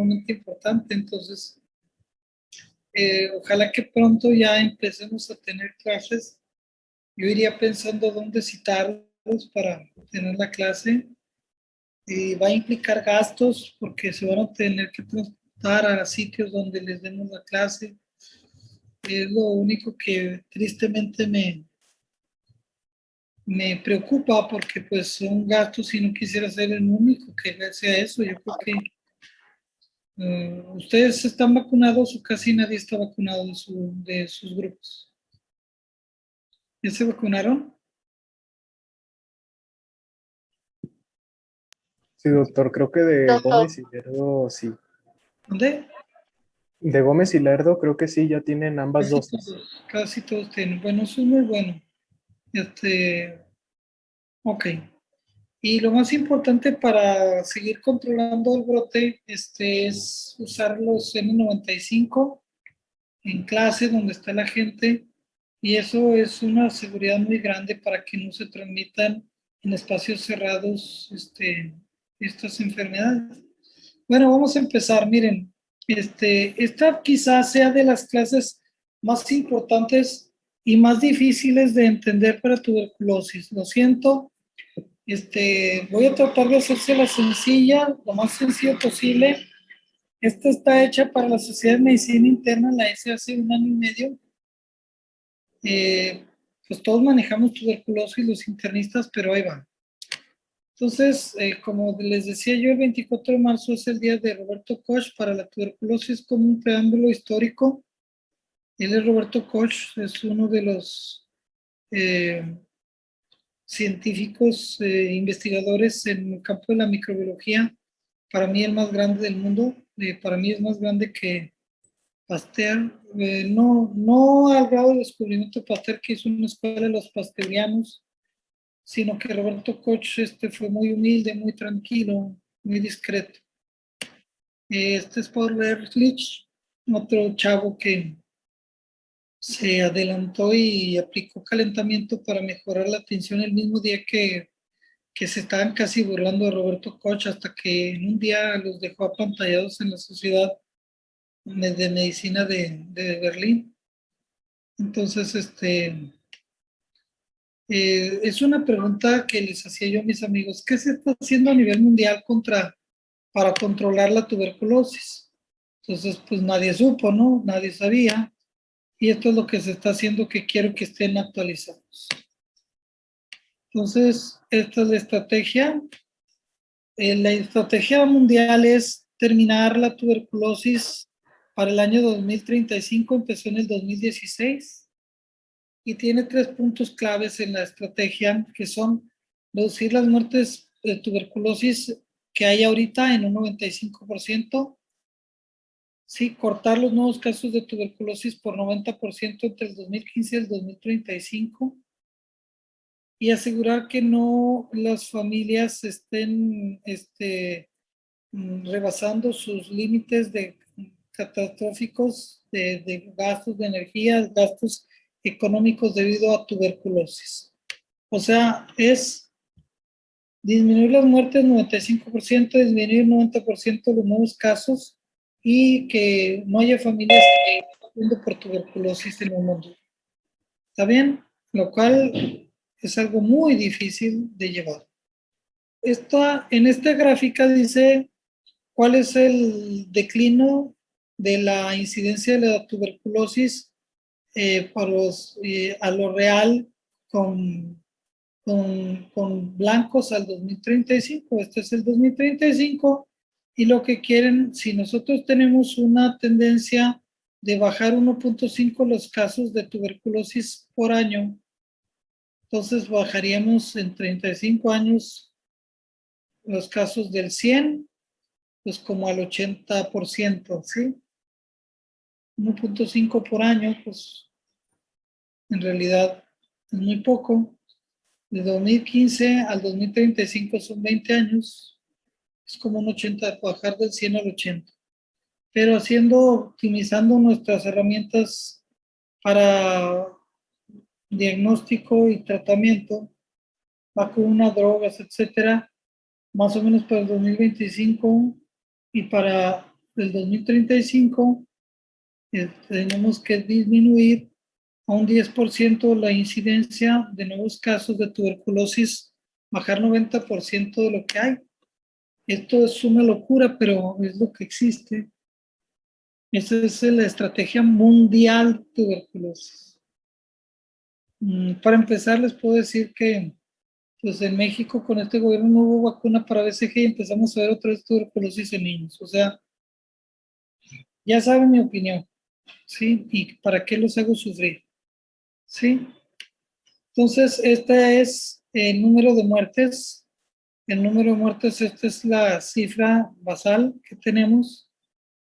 sumamente importante. Entonces, ojalá que pronto ya empecemos a tener clases. Yo iría pensando dónde citarlos para tener la clase. Va a implicar gastos porque se van a tener que transportar a sitios donde les demos la clase. Es lo único que tristemente me preocupa porque pues son gastos y no quisiera ser el único que sea eso. Yo creo que ustedes están vacunados o casi nadie está vacunado de sus grupos. ¿Ya se vacunaron? Sí, doctor, creo que de Gómez y Lerdo sí. ¿Dónde? De Gómez y Lerdo creo que sí, ya tienen ambas Casi dosis. todos, casi todos tienen. Bueno, eso es muy bueno. Ok. Y lo más importante para seguir controlando el brote, es usar los N95 en clase donde está la gente, y eso es una seguridad muy grande para que no se transmitan en espacios cerrados, estas enfermedades. Bueno, vamos a empezar. Miren, esta quizás sea de las clases más importantes y más difíciles de entender para tuberculosis. Lo siento, voy a tratar de hacérsela sencilla, lo más sencillo posible. Esta está hecha para la Sociedad de Medicina Interna, la hice hace un año y medio. Pues todos manejamos tuberculosis, los internistas, pero ahí va. Entonces, como les decía yo, el 24 de marzo es el día de Roberto Koch para la tuberculosis, como un preámbulo histórico. Él es Roberto Koch, es uno de los científicos, investigadores en el campo de la microbiología, para mí el más grande del mundo. Para mí es más grande que Pasteur, no al grado de descubrimiento de Pasteur, que hizo una escuela de los pasteurianos, sino que Roberto Koch fue muy humilde, muy tranquilo, muy discreto. Este es Paul Ehrlich, otro chavo que se adelantó y aplicó calentamiento para mejorar la atención el mismo día que se estaban casi burlando de Roberto Koch, hasta que en un día los dejó apantallados en la Sociedad de Medicina de Berlín. Entonces, es una pregunta que les hacía yo a mis amigos: ¿qué se está haciendo a nivel mundial para controlar la tuberculosis? Entonces, pues nadie supo, ¿no? Nadie sabía. Y esto es lo que se está haciendo, que quiero que estén actualizados. Entonces, esta es la estrategia. La estrategia mundial es terminar la tuberculosis para el año 2035, empezó en el 2016, y tiene 3 puntos claves en la estrategia, que son reducir las muertes de tuberculosis que hay ahorita en un 95%, sí, cortar los nuevos casos de tuberculosis por 90% entre el 2015 y el 2035, y asegurar que no las familias estén rebasando sus límites de catastróficos de gastos de energía, gastos económicos debido a tuberculosis. O sea, es disminuir las muertes 95%, disminuir 90% los nuevos casos, y que no haya familias que estén muriendo por tuberculosis en el mundo. ¿Está bien? Lo cual es algo muy difícil de llevar. En esta gráfica dice cuál es el declino de la incidencia de la tuberculosis, a lo real, con blancos al 2035. Este es el 2035, y lo que quieren, si nosotros tenemos una tendencia de bajar 1.5 los casos de tuberculosis por año, entonces bajaríamos en 35 años los casos del 100, pues como al 80%, ¿sí? 1.5 por año, pues en realidad es muy poco. De 2015 al 2035 son 20 años, es como un 80, bajar del 100 al 80. Pero optimizando nuestras herramientas para diagnóstico y tratamiento, vacuna, drogas, etcétera, más o menos para el 2025, y para del 2035 tenemos que disminuir a un 10% la incidencia de nuevos casos de tuberculosis, bajar 90% de lo que hay. Esto es una locura, pero es lo que existe. Esa es la estrategia mundial de tuberculosis. Para empezar, les puedo decir que pues en México con este gobierno no hubo vacuna para BCG y empezamos a ver otra vez tuberculosis en niños. O sea, ya saben mi opinión, ¿sí? ¿Y para qué los hago sufrir? ¿Sí? Entonces, este es el número de muertes. El número de muertes, esta es la cifra basal que tenemos.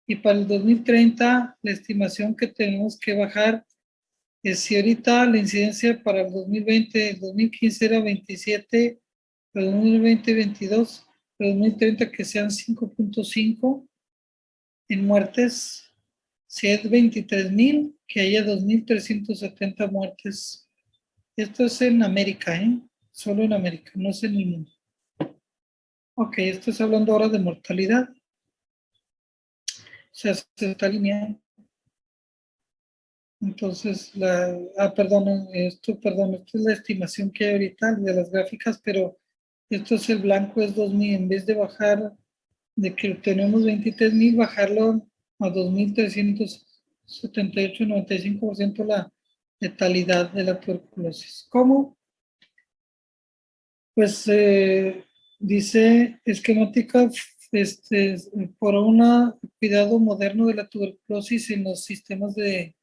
Y para el 2030, la estimación que tenemos que bajar es si ahorita la incidencia para el 2020, el 2015 era 27, para el 2020 22, para el 2030 que sean 5.5 en muertes. Si es 23,000, que haya 2,370 muertes. Esto es en América, ¿eh? Solo en América, no es en el mundo. Ok, esto es hablando ahora de mortalidad. O sea, se está alineando. Entonces, perdón, esta es la estimación que hay ahorita de las gráficas, pero esto es el blanco, es 2,000, en vez de bajar, de que tenemos 23,000, bajarlo a 2,378, 95% la letalidad de la tuberculosis. ¿Cómo? Pues dice esquemática por un cuidado moderno de la tuberculosis en los sistemas de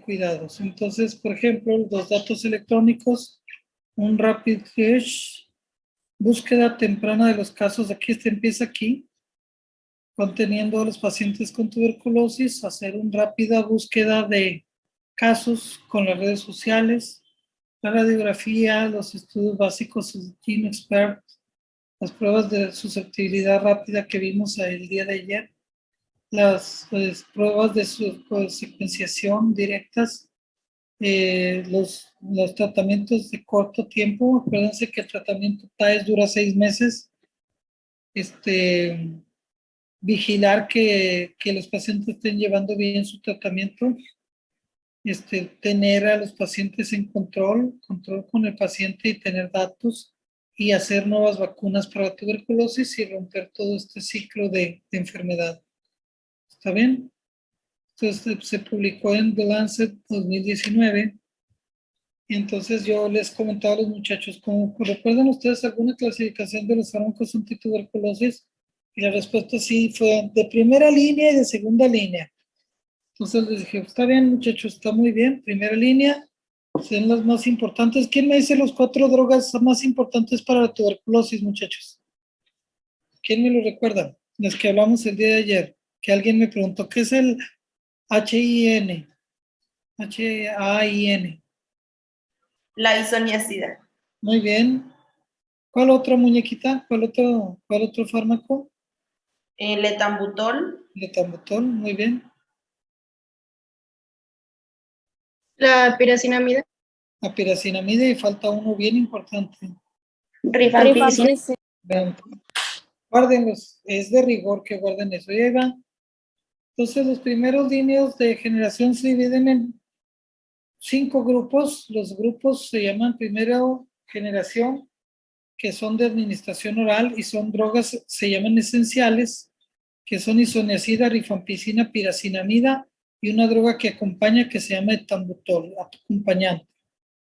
cuidados. Entonces, por ejemplo, los datos electrónicos, un rapid search, búsqueda temprana de los casos, aquí empieza aquí, conteniendo a los pacientes con tuberculosis, hacer una rápida búsqueda de casos con las redes sociales, la radiografía, los estudios básicos de GeneXpert, las pruebas de susceptibilidad rápida que vimos el día de ayer, las pruebas de secuenciación directas, los tratamientos de corto tiempo. Acuérdense que el tratamiento TAES dura 6 meses. Vigilar que los pacientes estén llevando bien su tratamiento. Tener a los pacientes en control con el paciente y tener datos y hacer nuevas vacunas para la tuberculosis y romper todo este ciclo de enfermedad. ¿Está bien? Entonces se publicó en The Lancet 2019. Y entonces yo les comentaba a los muchachos, ¿recuerdan ustedes alguna clasificación de los fármacos antituberculosis? Y la respuesta sí fue de primera línea y de segunda línea. Entonces les dije, está bien muchachos, está muy bien, primera línea, son las más importantes. ¿Quién me dice los 4 drogas más importantes para la tuberculosis, muchachos? ¿Quién me lo recuerda? Las que hablamos el día de ayer, que alguien me preguntó, ¿qué es el HIN? HAIN. La isoniazida. Muy bien. ¿Cuál otra muñequita? ¿Cuál otro fármaco? Letambutol. Letambutol, muy bien. La piracinamida. La piracinamida y falta uno bien importante. Rifampicina. Guárdenlos, es de rigor que guarden eso. Y ahí va. Entonces los primeros líneas de generación se dividen en 5 grupos. Los grupos se llaman primero generación, que son de administración oral y son drogas, se llaman esenciales, que son isoniazida, rifampicina, piracinamida y una droga que acompaña que se llama etambutol, acompañante.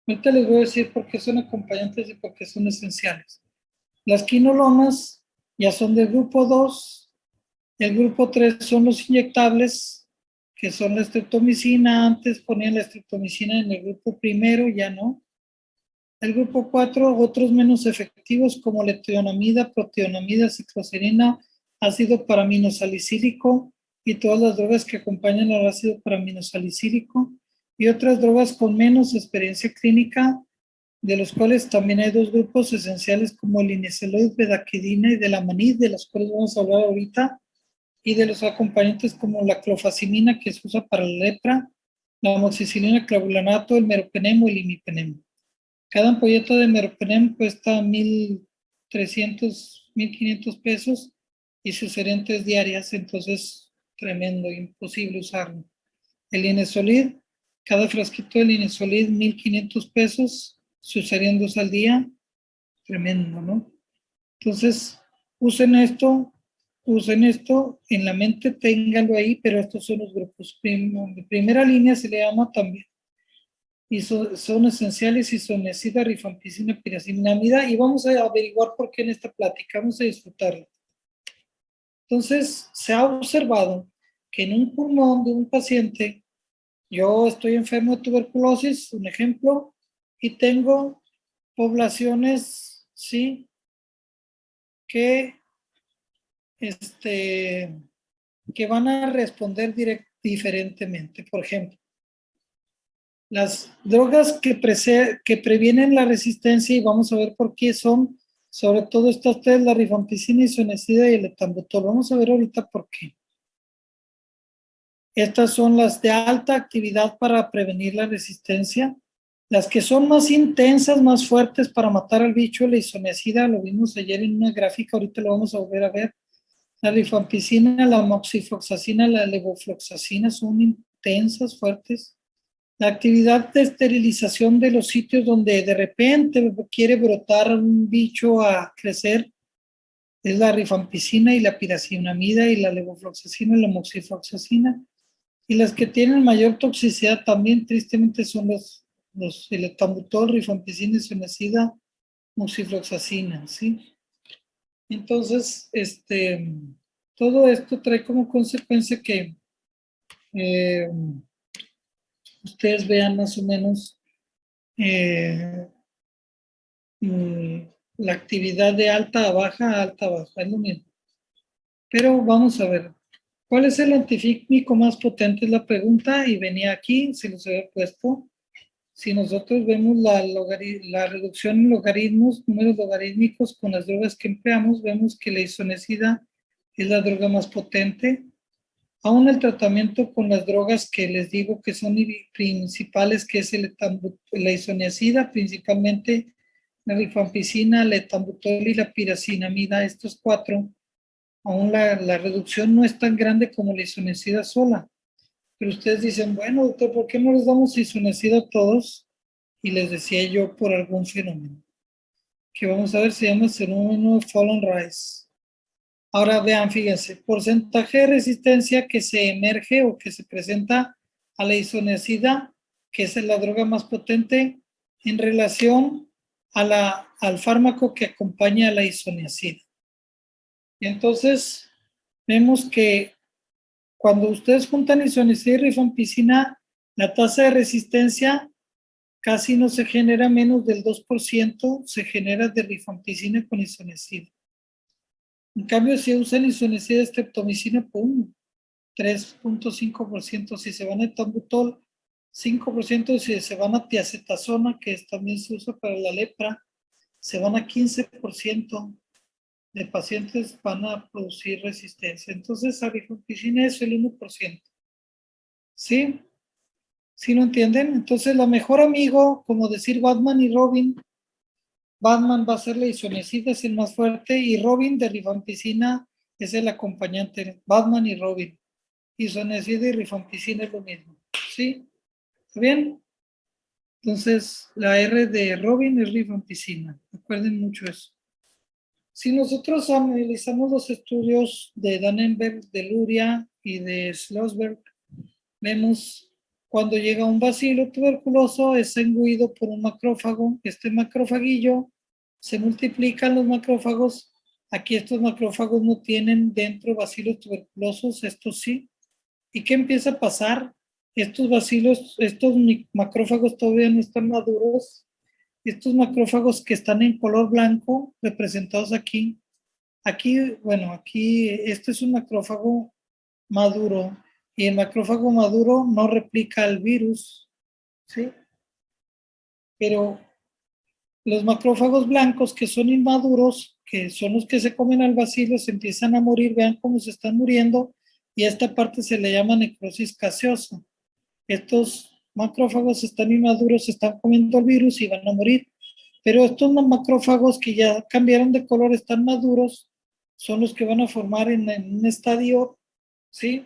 Ahorita les voy a decir por qué son acompañantes y por qué son esenciales. Las quinolonas ya son del grupo 2. El grupo 3 son los inyectables, que son la streptomicina. Antes ponían la streptomicina en el grupo primero, ya no. El grupo 4, otros menos efectivos como letionamida, proteonamida, cicloserina, ácido paraminosalicílico y todas las drogas que acompañan al ácido paraminosalicílico y otras drogas con menos experiencia clínica, de los cuales también hay 2 grupos esenciales como el lineceloid, bedaquidina y de la manid, de los cuales vamos a hablar ahorita, y de los acompañantes como la clofazimina que se usa para la lepra, la amoxicilina, clavulanato, el meropenem y el imipenem. Cada ampolleta de meropenem cuesta 1,300, 1,500 pesos y sus herentes diarias. Entonces, tremendo, imposible usarlo. El Inesolid, cada frasquito del Inesolid, 1,500 pesos, se usarían 2 al día, tremendo, ¿no? Entonces, usen esto en la mente, ténganlo ahí, pero estos son los grupos. De primera línea se le llama también. Y son esenciales isoniazida, rifampicina, piracinamida, y vamos a averiguar por qué en esta plática, vamos a disfrutarla. Entonces, se ha observado que en un pulmón de un paciente, yo estoy enfermo de tuberculosis, un ejemplo, y tengo poblaciones, ¿sí?, que van a responder diferentemente. Por ejemplo, las drogas que previenen la resistencia, y vamos a ver por qué son, sobre todo estas tres, la rifampicina, isoniazida y el etambutol. Vamos a ver ahorita por qué. Estas son las de alta actividad para prevenir la resistencia. Las que son más intensas, más fuertes para matar al bicho, la isoniazida, lo vimos ayer en una gráfica, ahorita lo vamos a volver a ver. La rifampicina, la moxifloxacina, la levofloxacina son intensas, fuertes. La actividad de esterilización de los sitios donde de repente quiere brotar un bicho a crecer es la rifampicina y la piracinamida y la levofloxacina y la moxifloxacina. Y las que tienen mayor toxicidad también tristemente son el etambutol, rifampicina, isoniazida, moxifloxacina, ¿sí? Entonces, todo esto trae como consecuencia que ustedes vean más o menos la actividad de alta a baja, es lo mismo. Pero vamos a ver, ¿cuál es el antifímico más potente? Es la pregunta, y venía aquí, se los había puesto. Si nosotros vemos la reducción en logaritmos, números logarítmicos con las drogas que empleamos, vemos que la isoniazida es la droga más potente. Aún el tratamiento con las drogas que les digo que son principales, que es la isoniazida, principalmente la rifampicina, la etambutol y la piracinamida, estos 4, aún la reducción no es tan grande como la isoniazida sola. Pero ustedes dicen, bueno, doctor, ¿por qué no les damos isoniazida a todos? Y les decía yo, por algún fenómeno, que vamos a ver, se llama el fenómeno Fall and Rise. Ahora vean, fíjense, porcentaje de resistencia que se emerge o que se presenta a la isoniazida, que es la droga más potente, en relación al fármaco que acompaña a la isoniazida. Y entonces vemos que cuando ustedes juntan isoniazida y rifampicina, la tasa de resistencia casi no se genera, menos del 2%, se genera de rifampicina con isoniazida. En cambio, si usan isoniazida de streptomicina, ¡pum!, 3.5%. Si se van a etambutol, 5%. Si se van a tiacetasona, que también se usa para la lepra, se van a 15% de pacientes van a producir resistencia. Entonces, la rifampicina es el 1%. ¿Sí? ¿Sí lo entienden? Entonces, la mejor amigo, como decir Batman y Robin, Batman va a ser la isoniazida, es el más fuerte, y Robin de rifampicina es el acompañante. Batman y Robin. Isoniazida y rifampicina es lo mismo. ¿Sí? ¿Está bien? Entonces, la R de Robin es rifampicina. Recuerden mucho eso. Si nosotros analizamos los estudios de Dannenberg, de Luria y de Schlossberg, vemos cuando llega un bacilo tuberculoso, es engullido por un macrófago. Este macrofaguillo se multiplican los macrófagos. Aquí estos macrófagos no tienen dentro bacilos tuberculosos, estos sí. ¿Y qué empieza a pasar? Estos macrófagos todavía no están maduros. Estos macrófagos que están en color blanco, representados aquí, este es un macrófago maduro, y el macrófago maduro no replica el virus, ¿sí? Pero los macrófagos blancos, que son inmaduros, que son los que se comen al bacilo, se empiezan a morir. Vean cómo se están muriendo, y a esta parte se le llama necrosis gaseosa. Estos macrófagos están inmaduros, se están comiendo el virus y van a morir. Pero estos macrófagos que ya cambiaron de color, están maduros, son los que van a formar en un estadio, ¿sí?,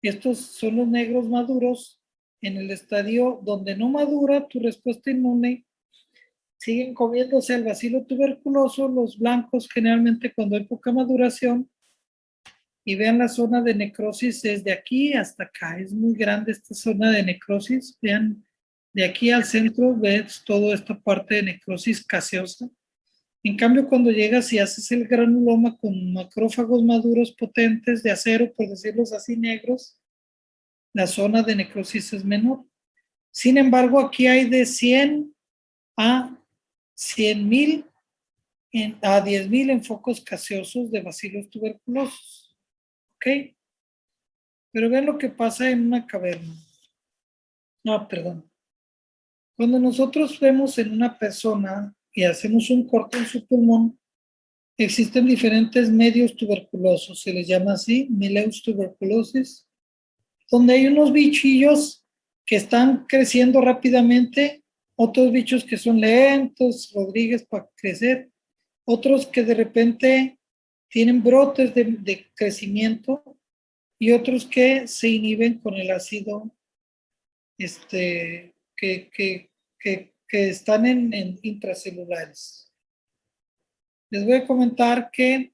Estos son los negros maduros. En el estadio donde no madura tu respuesta inmune, siguen comiéndose el bacilo tuberculoso, los blancos generalmente cuando hay poca maduración. Y vean la zona de necrosis desde aquí hasta acá. Es muy grande esta zona de necrosis. Vean, de aquí al centro ves toda esta parte de necrosis caseosa. En cambio, cuando llegas y haces el granuloma con macrófagos maduros potentes de acero, por decirlos así, negros, la zona de necrosis es menor. Sin embargo, aquí hay de 100 a 100,000 a 10,000 en focos caseosos de bacilos tuberculosos. ¿Ok? Pero vean lo que pasa en una caverna. No, perdón. Cuando nosotros vemos en una persona y hacemos un corte en su pulmón, existen diferentes medios tuberculosos, se les llama así, Milieux tuberculosis, donde hay unos bichillos que están creciendo rápidamente, otros bichos que son lentos, Rodríguez, para crecer, otros que de repente tienen brotes de crecimiento y otros que se inhiben con el ácido que están en intracelulares. Les voy a comentar que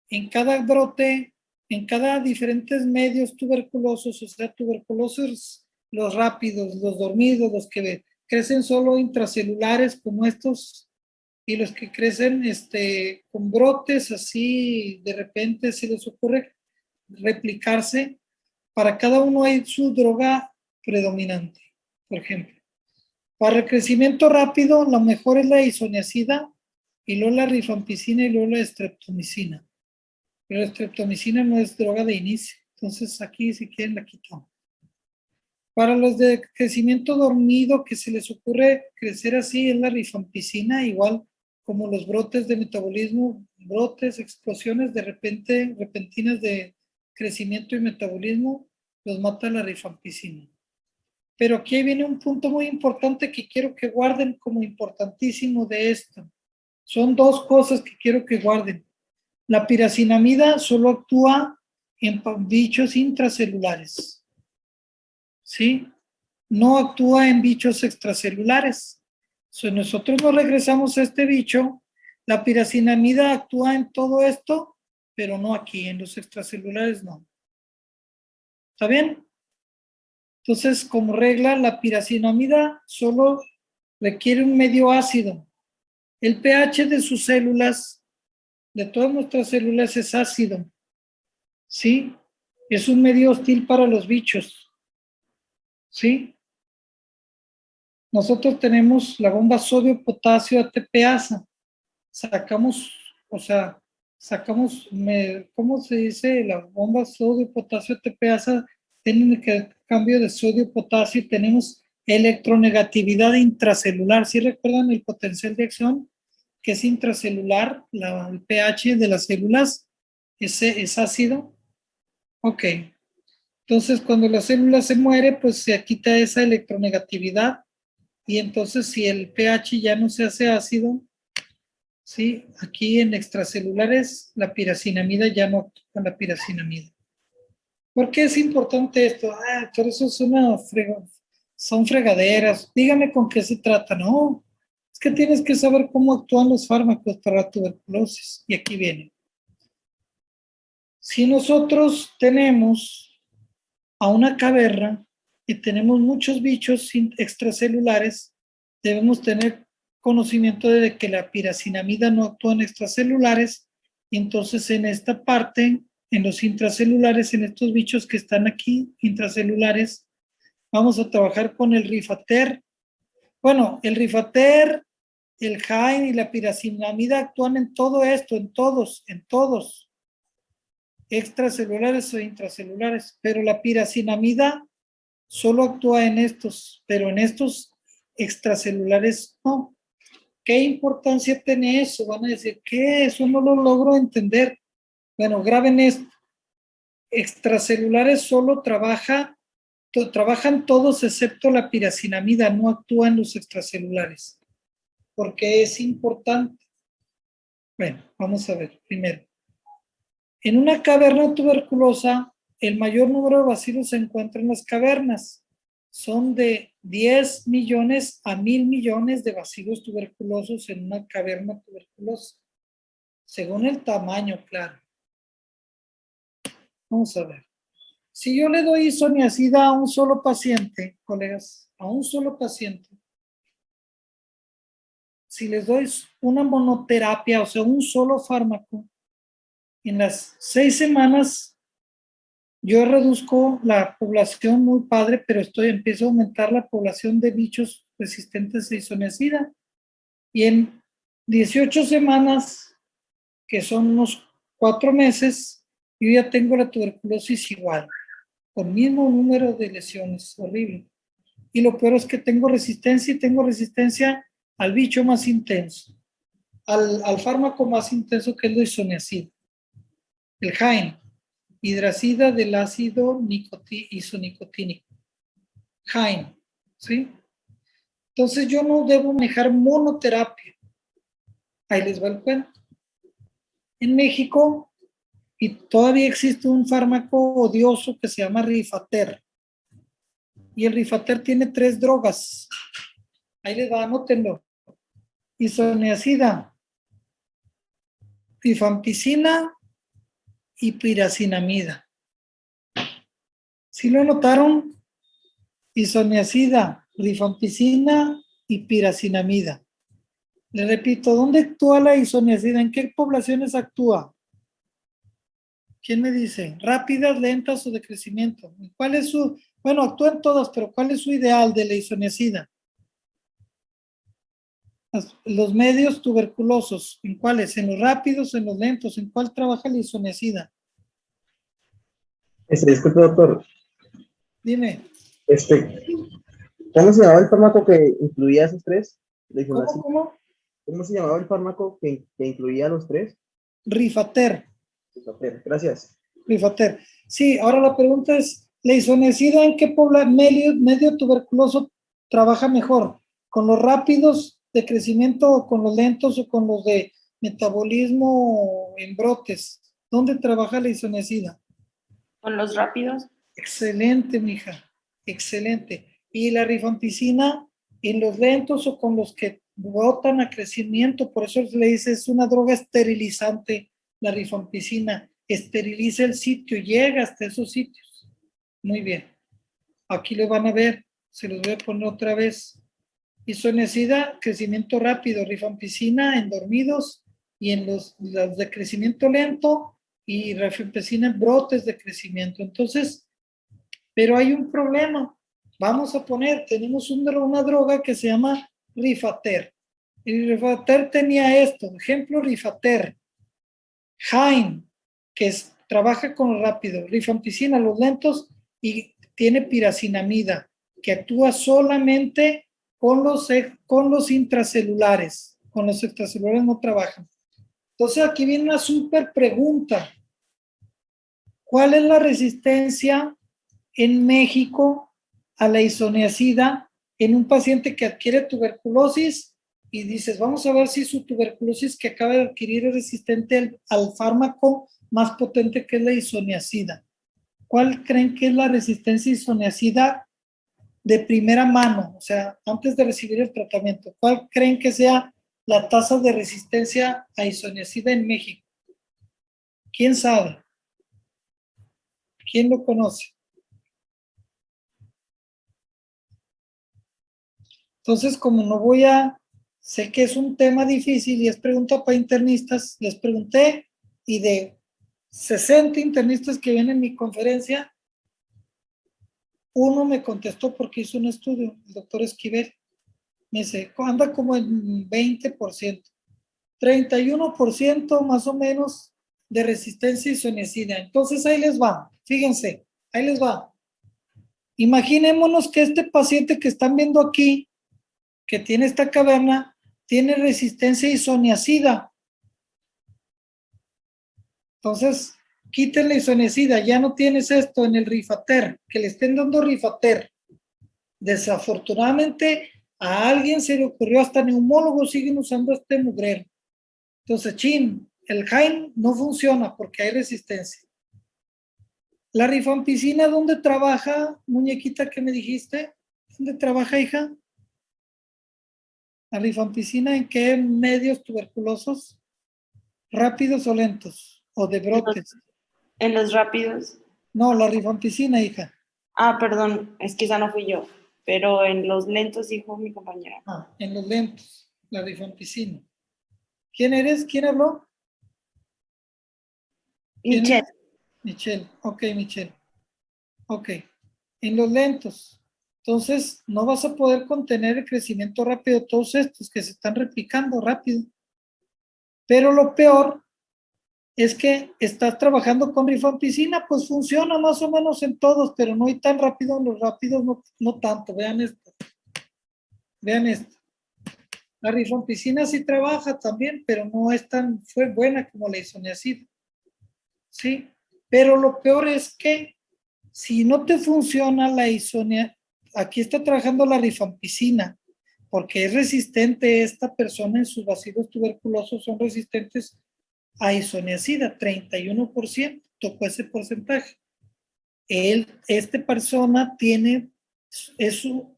en cada brote, en cada diferentes medios tuberculosos, o sea, tuberculosos, los rápidos, los dormidos, los que crecen solo intracelulares como estos, y los que crecen con brotes así, de repente se les ocurre replicarse, para cada uno hay su droga predominante. Por ejemplo, para el crecimiento rápido, lo mejor es la isoniazida, y luego la rifampicina y luego la streptomicina. Pero la streptomicina no es droga de inicio, entonces aquí si quieren la quitamos. Para los de crecimiento dormido que se les ocurre crecer así es la rifampicina, igual como los brotes de metabolismo, brotes, explosiones de repente, repentinas de crecimiento y metabolismo, los mata la rifampicina. Pero aquí viene un punto muy importante que quiero que guarden como importantísimo de esto. Son dos cosas que quiero que guarden. La piracinamida solo actúa en bichos intracelulares, ¿sí? No actúa en bichos extracelulares. Si nosotros nos regresamos a este bicho, la piracinamida actúa en todo esto, pero no aquí, en los extracelulares no. ¿Está bien? Entonces, como regla, la piracinamida solo requiere un medio ácido. El pH de sus células, de todas nuestras células, es ácido. ¿Sí? Es un medio hostil para los bichos. ¿Sí? Nosotros tenemos la bomba sodio-potasio ATPasa. ¿Cómo se dice? La bomba sodio-potasio ATPasa tiene el cambio de sodio-potasio y tenemos electronegatividad intracelular. ¿Sí recuerdan el potencial de acción? Que es intracelular, el pH de las células es ácido. Ok. Entonces, cuando la célula se muere, pues se quita esa electronegatividad y entonces si el pH ya no se hace ácido, ¿sí? Aquí en extracelulares la piracinamida ya no actúa la piracinamida. ¿Por qué es importante esto? Pero eso es son fregaderas. Dígame con qué se trata. No, es que tienes que saber cómo actúan los fármacos para la tuberculosis. Y aquí viene. Si nosotros tenemos a una caverna y tenemos muchos bichos extracelulares, debemos tener conocimiento de que la piracinamida no actúa en extracelulares, y entonces en esta parte, en los intracelulares, en estos bichos que están aquí, intracelulares, vamos a trabajar con el rifater. Bueno, el rifater, el jain y la piracinamida actúan en todo esto, en todos, extracelulares o intracelulares, pero la piracinamida solo actúa en estos, pero en estos extracelulares no. ¿Qué importancia tiene eso? Van a decir, ¿qué? Eso no lo logro entender. Bueno, graben esto. Extracelulares solo trabajan todos excepto la piracinamida, no actúa en los extracelulares. Porque es importante. Bueno, vamos a ver primero. En una caverna tuberculosa, el mayor número de bacilos se encuentra en las cavernas. Son de 10 millones a 1,000 millones de bacilos tuberculosos en una caverna tuberculosa. Según el tamaño, claro. Vamos a ver. Si yo le doy isoniazida a un solo paciente, colegas, a un solo paciente, si les doy una monoterapia, o sea, un solo fármaco, en las 6 semanas yo reduzco la población muy padre, pero empiezo a aumentar la población de bichos resistentes a isoniazida. Y en 18 semanas, que son unos 4 meses, yo ya tengo la tuberculosis igual, con mismo número de lesiones, horrible. Y lo peor es que tengo resistencia y tengo resistencia al bicho más intenso, al fármaco más intenso que es la isoniazida, el Jain, hidracida del ácido isonicotínico. Jain, ¿sí? Entonces yo no debo manejar monoterapia. Ahí les va el cuento. En México, y todavía existe un fármaco odioso que se llama Rifater. Y el Rifater tiene 3 drogas. Ahí les va, anótenlo. Isoniazida, rifampicina y piracinamida. ¿Sí lo notaron? Isoniazida, rifampicina y piracinamida. Le repito, ¿dónde actúa la isoniazida? ¿En qué poblaciones actúa? ¿Quién me dice? ¿Rápidas, lentas o de crecimiento? ¿Cuál es su, bueno, actúan todas, pero cuál es su ideal de la isoniazida? Los medios tuberculosos, ¿en cuáles? ¿En los rápidos, en los lentos? ¿En cuál trabaja la isoniazida? Disculpe, doctor. Dime. ¿Cómo se llamaba el fármaco que incluía esos 3? ¿Cómo? ¿Cómo se llamaba el fármaco que incluía los 3? Rifater. Rifater, gracias. Rifater. Sí, ahora la pregunta es, ¿la isoniazida en qué medio tuberculoso trabaja mejor? ¿Con los rápidos de crecimiento o con los lentos o con los de metabolismo en brotes? ¿Dónde trabaja la isoniazida? Con los rápidos. Excelente, mija. Excelente. ¿Y la rifampicina en los lentos o con los que brotan a crecimiento? Por eso le dice, es una droga esterilizante, la rifampicina. Esteriliza el sitio, llega hasta esos sitios. Muy bien. Aquí lo van a ver. Se los voy a poner otra vez. Isoniazida, crecimiento rápido. Rifampicina en dormidos y en los de crecimiento lento. Y rifampicina en brotes de crecimiento. Entonces, pero hay un problema. Vamos a poner, tenemos una droga que se llama Rifater. El Rifater tenía esto, ejemplo Rifater. Jain, que trabaja con lo rápido. Rifampicina, los lentos, y tiene piracinamida, que actúa solamente con los intracelulares. Con los extracelulares no trabajan. Entonces aquí viene una súper pregunta. ¿Cuál es la resistencia en México a la isoniazida en un paciente que adquiere tuberculosis y dices, vamos a ver si su tuberculosis que acaba de adquirir es resistente al fármaco más potente que es la isoniazida? ¿Cuál creen que es la resistencia a isoniazida de primera mano? O sea, antes de recibir el tratamiento. ¿Cuál creen que sea la tasa de resistencia a isoniazida en México? ¿Quién sabe? ¿Quién lo conoce? Entonces, como sé que es un tema difícil y es pregunta para internistas, les pregunté y de 60 internistas que vienen en mi conferencia, uno me contestó porque hizo un estudio, el doctor Esquivel. Me dice, anda como en 20%, 31% más o menos de resistencia a isoniazida. Entonces ahí les va, fíjense, ahí les va. Imaginémonos que este paciente que están viendo aquí, que tiene esta caverna, tiene resistencia a isoniazida. Entonces, quiten la isoniazida, ya no tienes esto en el Rifater, que le estén dando Rifater. Desafortunadamente, a alguien se le ocurrió, hasta neumólogos siguen usando este mugrero. Entonces, el Jain no funciona porque hay resistencia. La rifampicina, ¿dónde trabaja, muñequita que me dijiste? ¿Dónde trabaja, hija? La rifampicina, ¿en qué medios tuberculosos? ¿Rápidos o lentos? ¿O de brotes? En los rápidos. No, la rifampicina, hija. Ah, perdón, es que esa no fui yo, pero en los lentos dijo mi compañera. En los lentos, la rifampicina. ¿Quién eres? ¿Quién habló? ¿Quién Michelle. es? Michelle. Ok, Michelle. Ok. En los lentos. Entonces, no vas a poder contener el crecimiento rápido de todos estos que se están replicando rápido. Pero lo peor es que estás trabajando con rifampicina, pues funciona más o menos en todos, pero no hay tan rápido, en los rápidos no tanto. Vean esto. Vean esto. La rifampicina sí trabaja también, pero no es tan buena como la isoniazida. ¿Sí? Pero lo peor es que si no te funciona la isoniazida, aquí está trabajando la rifampicina, porque es resistente esta persona en sus bacilos tuberculosos, son resistentes a isoniazida, 31%, tocó ese porcentaje. Esta persona tiene, es uno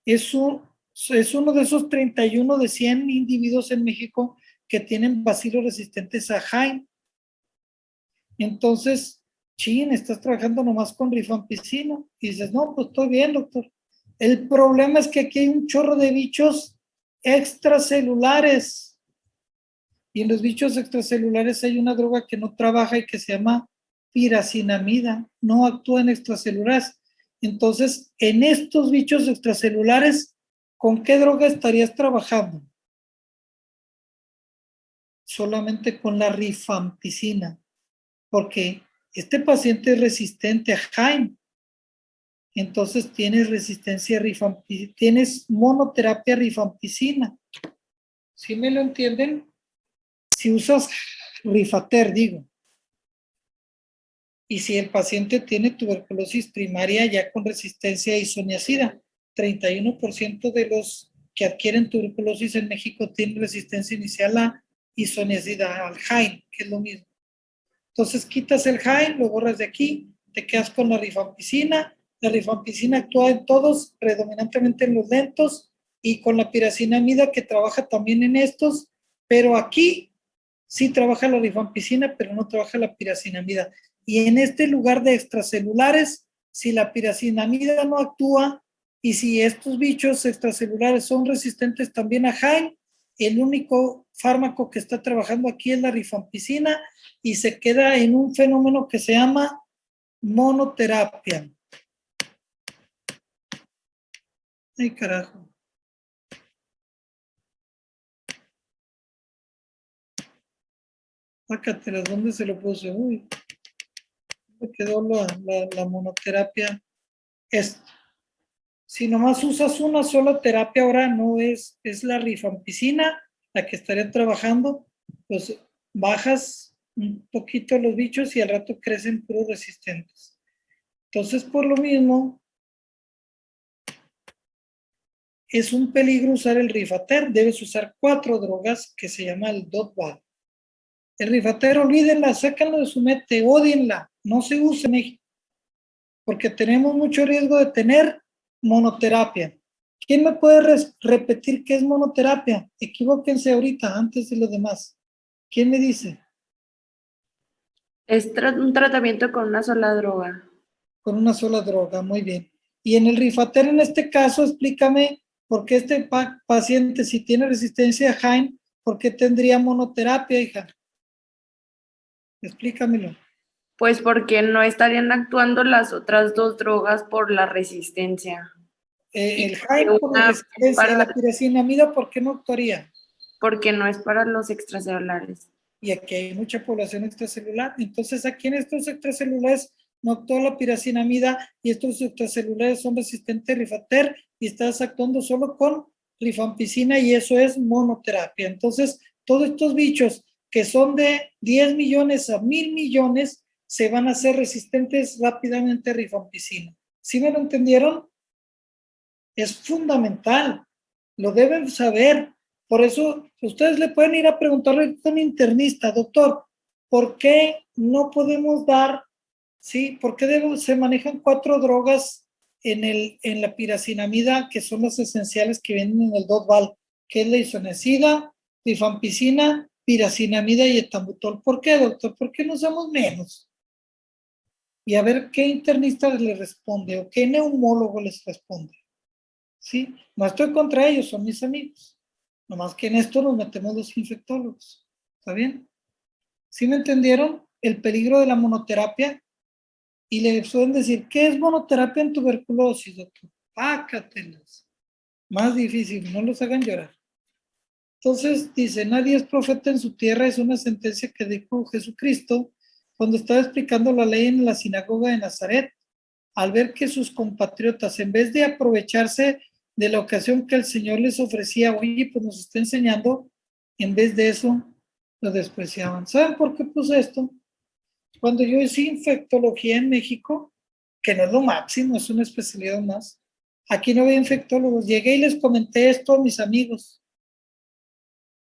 de esos 31 de 100 individuos en México que tienen bacilos resistentes a Jaime. Entonces, estás trabajando nomás con rifampicina. Y dices, no, pues estoy bien, doctor. El problema es que aquí hay un chorro de bichos extracelulares. Y en los bichos extracelulares hay una droga que no trabaja y que se llama piracinamida. No actúa en extracelulares. Entonces, en estos bichos extracelulares, ¿con qué droga estarías trabajando? Solamente con la rifampicina. Porque este paciente es resistente a Jaime. Entonces tienes resistencia a rifampicina, tienes monoterapia rifampicina. ¿Sí me lo entienden? Si usas Rifater, digo. Y si el paciente tiene tuberculosis primaria ya con resistencia a isoniazida, 31% de los que adquieren tuberculosis en México tienen resistencia inicial a isoniazida, al Jaime, que es lo mismo. Entonces quitas el Jaime, lo borras de aquí, te quedas con la rifampicina. La rifampicina actúa en todos, predominantemente en los lentos, y con la piracinamida que trabaja también en estos, pero aquí sí trabaja la rifampicina, pero no trabaja la piracinamida. Y en este lugar de extracelulares, si la piracinamida no actúa y si estos bichos extracelulares son resistentes también a Jaime, el único fármaco que está trabajando aquí es la rifampicina y se queda en un fenómeno que se llama monoterapia. Ay, carajo. Sácatelas, ¿dónde se lo puse? Uy, me quedó la monoterapia. Si nomás usas una sola terapia ahora, no es la rifampicina la que estaría trabajando, pues bajas un poquito los bichos y al rato crecen puros resistentes. Entonces, por lo mismo, es un peligro usar el Rifater. Debes usar 4 drogas que se llama el DOTBA. El Rifater, olvídenla, sácanlo de su mente, odienla, no se use en México, porque tenemos mucho riesgo de tener monoterapia. ¿Quién me puede repetir qué es monoterapia? Equivóquense ahorita, antes de los demás. ¿Quién me dice? Es un tratamiento con una sola droga. Con una sola droga, muy bien. Y en el Rifater, en este caso, explícame por qué este paciente, si tiene resistencia a Jaime, ¿por qué tendría monoterapia, hija? Explícamelo. Pues porque no estarían actuando las otras dos drogas por la resistencia. El Jaime por la resistencia, la piracinamida, ¿por qué no actuaría? Porque no es para los extracelulares. Y aquí hay mucha población extracelular. Entonces, aquí en estos extracelulares no actúa la piracinamida y estos extracelulares son resistentes a Rifater y estás actuando solo con rifampicina y eso es monoterapia. Entonces, todos estos bichos que son de 10 millones a 1,000 millones se van a hacer resistentes rápidamente a rifampicina. ¿Sí me lo entendieron? Es fundamental. Lo deben saber. Por eso, ustedes le pueden ir a preguntarle a un internista, doctor, ¿por qué no podemos dar ¿Sí? ¿Por qué se manejan 4 drogas en la piracinamida, que son las esenciales que vienen en el DOT-VAL, que es la isoniazida, rifampicina, piracinamida y etambutol? ¿Por qué, doctor? ¿Por qué no usamos menos? Y a ver qué internista les responde o qué neumólogo les responde. ¿Sí? No estoy contra ellos, son mis amigos. Nomás que en esto nos metemos los infectólogos. ¿Está bien? ¿Sí me entendieron el peligro de la monoterapia? Y le suelen decir, ¿qué es monoterapia en tuberculosis, doctor? Pácatelas. Más difícil, no los hagan llorar. Entonces dice, nadie es profeta en su tierra, es una sentencia que dijo Jesucristo cuando estaba explicando la ley en la sinagoga de Nazaret, al ver que sus compatriotas, en vez de aprovecharse de la ocasión que el Señor les ofrecía, oye, pues nos está enseñando, en vez de eso, lo despreciaban. ¿Saben por qué puse esto? Cuando yo hice infectología en México, que no es lo máximo, es una especialidad más, aquí no había infectólogos. Llegué y les comenté esto a mis amigos.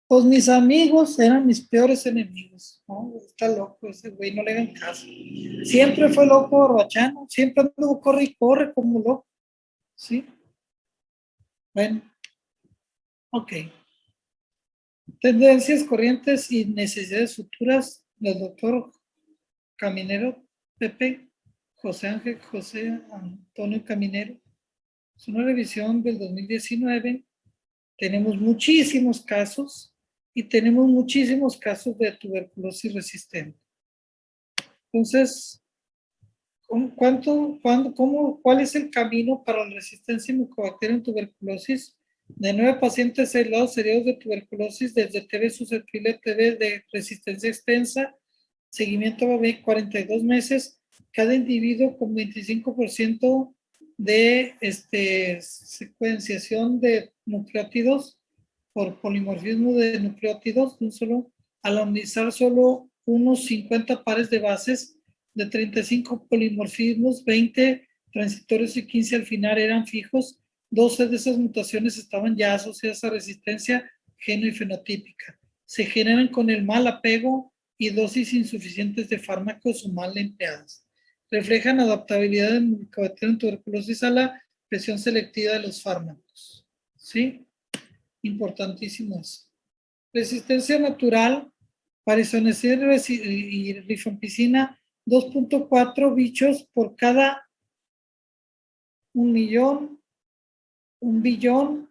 Pues mis amigos eran mis peores enemigos. ¿No? Está loco ese güey, no le hagan caso. Siempre fue loco barbachano, siempre anduvo corre y corre como loco. ¿Sí? Bueno, ok. Tendencias, corrientes y necesidades futuras del doctor Caminero, Pepe, José Antonio Caminero. Es una revisión del 2019. Tenemos muchísimos casos y tenemos muchísimos casos de tuberculosis resistente. Entonces, ¿cuál es el camino para la resistencia micobacteria en tuberculosis? De 9 pacientes aislados heridos de tuberculosis desde TB susceptible a TB de resistencia extensa, seguimiento a 42 meses, cada individuo con 25% de secuenciación de nucleótidos por polimorfismo de nucleótidos, al analizar solo unos 50 pares de bases de 35 polimorfismos, 20 transitorios y 15 al final eran fijos. 12 de esas mutaciones estaban ya asociadas a resistencia geno y fenotípica. Se generan con el mal apego y dosis insuficientes de fármacos o mal empleadas. Reflejan adaptabilidad del micobacterio en tuberculosis a la presión selectiva de los fármacos. ¿Sí? Importantísimo eso. Resistencia natural para isoniazida y rifampicina, 2.4 bichos por cada 1.000.000, 1.000.000.000,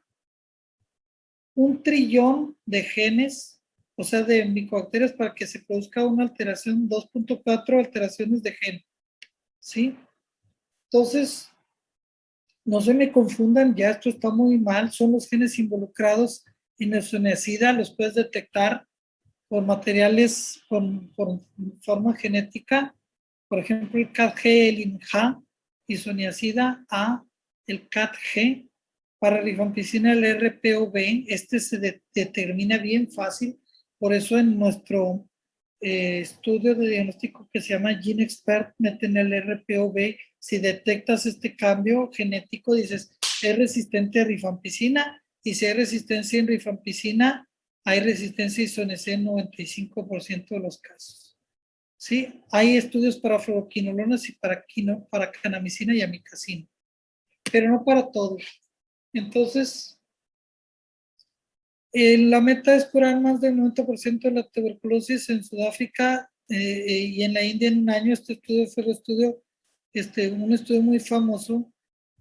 1.000.000.000.000 de genes, o sea, de micobacterias para que se produzca una alteración, 2.4 alteraciones de gen. ¿Sí? Entonces, no se me confundan, ya esto está muy mal, son los genes involucrados en la isoniazida, los puedes detectar por materiales con forma genética, por ejemplo el CAT-G, el INJA, isoniazida A, el CAT-G, para rifampicina el RPOB, se determina bien fácil, por eso en nuestro estudio de diagnóstico que se llama GeneXpert, meten el RPOB, si detectas este cambio genético, dices, es resistente a rifampicina, y si hay resistencia en rifampicina, hay resistencia a isoniazida en 95% de los casos. ¿Sí? Hay estudios para fluoroquinolonas y para canamicina y amicacina, pero no para todos. Entonces, la meta es curar más del 90% de la tuberculosis en Sudáfrica y en la India en un año. Este estudio fue un estudio muy famoso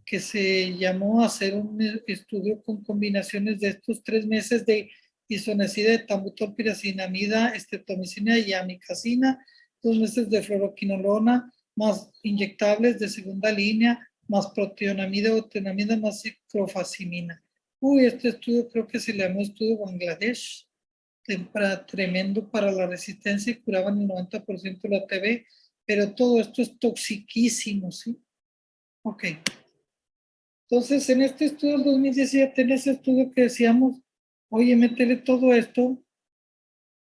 que se llamó a hacer un estudio con combinaciones de estos 3 meses de isoniazida, etambutol, piracinamida, estreptomicina y amicacina, 2 meses de fluoroquinolona, más inyectables de segunda línea, más proteonamida o tenamida, más ciclofacimina. Este estudio creo que se llamó estudio Bangladesh, tremendo para la resistencia y curaban el 90% de la TB, pero todo esto es toxiquísimo, ¿sí? Ok. Entonces, en este estudio del 2017, en ese estudio que decíamos, oye, métele todo esto,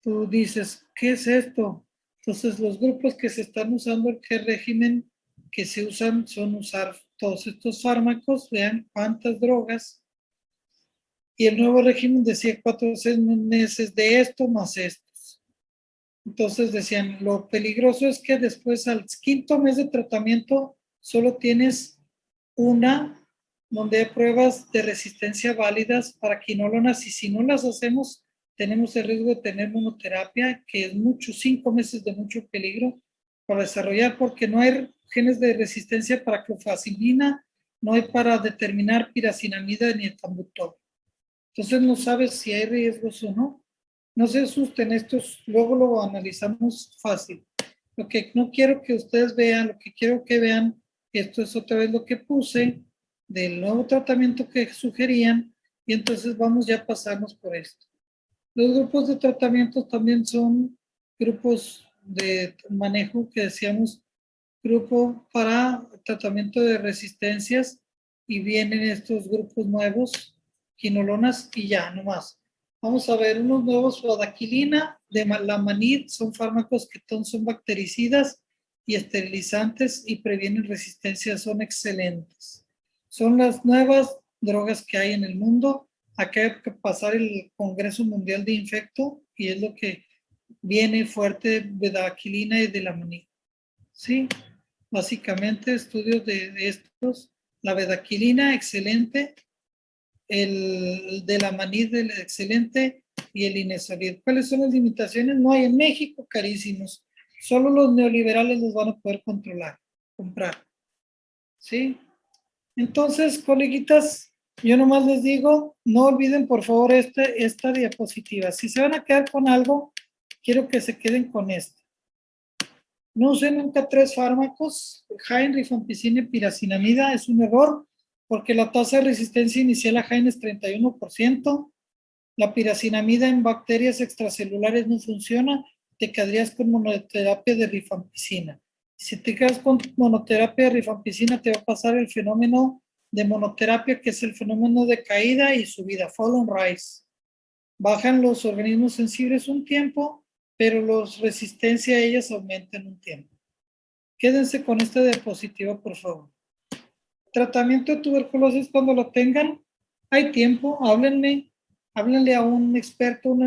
tú dices, ¿qué es esto? Entonces, los grupos que se están usando, el régimen que se usan son usar todos estos fármacos, vean cuántas drogas, y el nuevo régimen decía 4 o 6 meses de esto más estos. Entonces decían, lo peligroso es que después al quinto mes de tratamiento solo tienes una donde hay pruebas de resistencia válidas para quinolonas y si no las hacemos tenemos el riesgo de tener monoterapia, que es mucho, 5 meses de mucho peligro para desarrollar porque no hay genes de resistencia para clofazimina, no hay para determinar piracinamida ni etambutol. Entonces no sabes si hay riesgos o no. No se asusten, estos luego lo analizamos fácil. Lo que no quiero que ustedes vean, lo que quiero que vean, esto es otra vez lo que puse del nuevo tratamiento que sugerían y entonces vamos ya a pasarnos por esto. Los grupos de tratamiento también son grupos de manejo que decíamos, grupo para tratamiento de resistencias y vienen estos grupos nuevos, quinolonas y ya, no más. Vamos a ver unos nuevos, Vadaquilina, de Lamanid, son fármacos que son bactericidas y esterilizantes y previenen resistencia, son excelentes. Son las nuevas drogas que hay en el mundo. Acá hay que pasar el Congreso Mundial de Infecto y es lo que viene fuerte de Vadaquilina y de Lamanid. Sí, básicamente estudios de estos, la bedaquilina, excelente, el de la manid excelente y el inesolid. ¿Cuáles son las limitaciones? No hay en México, carísimos. Solo los neoliberales los van a poder comprar. ¿Sí? Entonces, coleguitas, yo nomás les digo, no olviden por favor esta diapositiva. Si se van a quedar con algo, quiero que se queden con esto. No usen nunca 3 fármacos, Jain, rifampicina y piracinamida, es un error porque la tasa de resistencia inicial a Jain es 31%, la piracinamida en bacterias extracelulares no funciona, te quedarías con monoterapia de rifampicina. Si te quedas con monoterapia de rifampicina te va a pasar el fenómeno de monoterapia que es el fenómeno de caída y subida, fall and rise. Bajan los organismos sensibles un tiempo, pero los resistencia a ellas aumentan un tiempo. Quédense con esta diapositiva, por favor. Tratamiento de tuberculosis cuando lo tengan, hay tiempo, háblenle a un experto, un